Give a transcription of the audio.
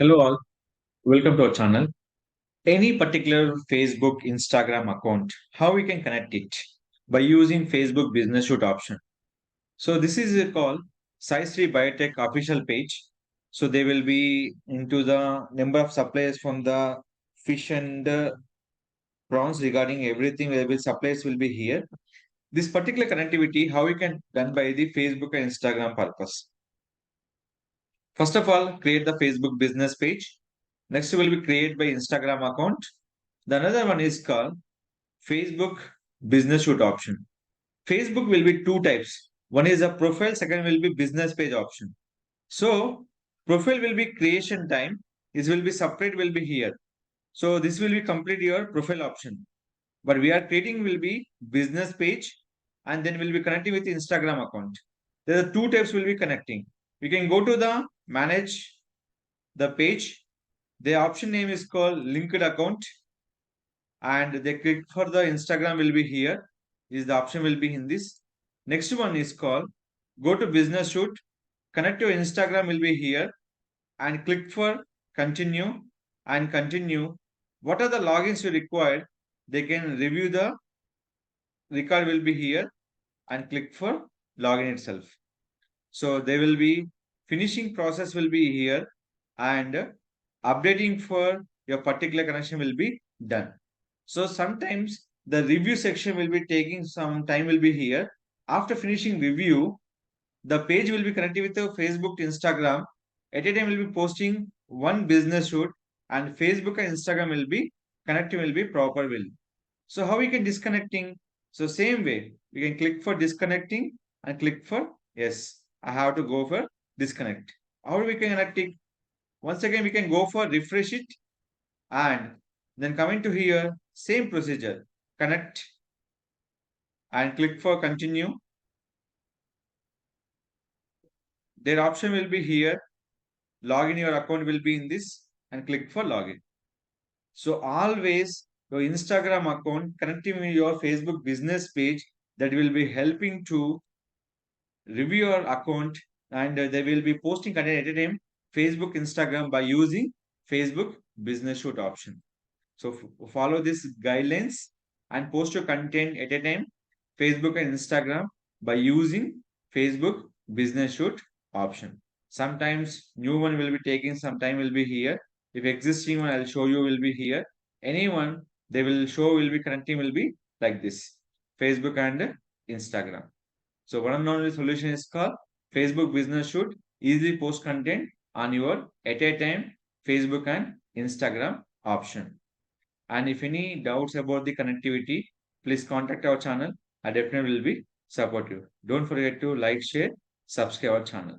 Hello all, welcome to our channel. Any particular Facebook, Instagram account, how we can connect it by using Facebook Business Suite option. So this is a call Sai Sri Biotech official page. So they will be into the number of suppliers from the fish and prawns regarding everything. Where will suppliers will be here. This particular connectivity, how we can done by the Facebook and Instagram purpose. First of all, create the Facebook business page. Next will be create by Instagram account. The another one is called Facebook business suite option. Facebook will be two types. One is a profile, second will be business page option. So profile will be creation time. This will be separate will be here. So this will be complete your profile option. But we are creating will be business page and then will be connecting with Instagram account. There are two types will be connecting. We can go to the manage the page. The option name is called linked account and they click for the Instagram will be here. Is the option will be in this. Next one is called go to business shoot. Connect your Instagram will be here and click for continue and continue. What are the logins you required? They can review the record will be here and click for login itself. So they will be finishing process will be here and updating for your particular connection will be done. So sometimes the review section will be taking some time will be here. After finishing review, the page will be connected with the Facebook, Instagram. At a time will be posting one business shoot and Facebook and Instagram will be connecting will be proper will. So how we can disconnecting? So same way, we can click for disconnecting and click for yes. I have to go for disconnect. How we can connect it? Once again, we can go for refresh it and then coming to here, same procedure. Connect and click for continue. Their option will be here. Login your account will be in this and click for login. So always your Instagram account connecting with your Facebook business page that will be helping to review your account and they will be posting content at a time Facebook, Instagram by using Facebook business shoot option. So follow these guidelines and post your content at a time Facebook and Instagram by using Facebook business shoot option. Sometimes new one will be taking some time will be here. If existing one I'll show you will be here. Anyone they will show will be connecting will be like this Facebook and Instagram. So one and only solution is called Facebook business should easily post content on your at a time Facebook and Instagram option. And if any doubts about the connectivity, please contact our channel. I definitely will be support you. Don't forget to like, share, subscribe our channel.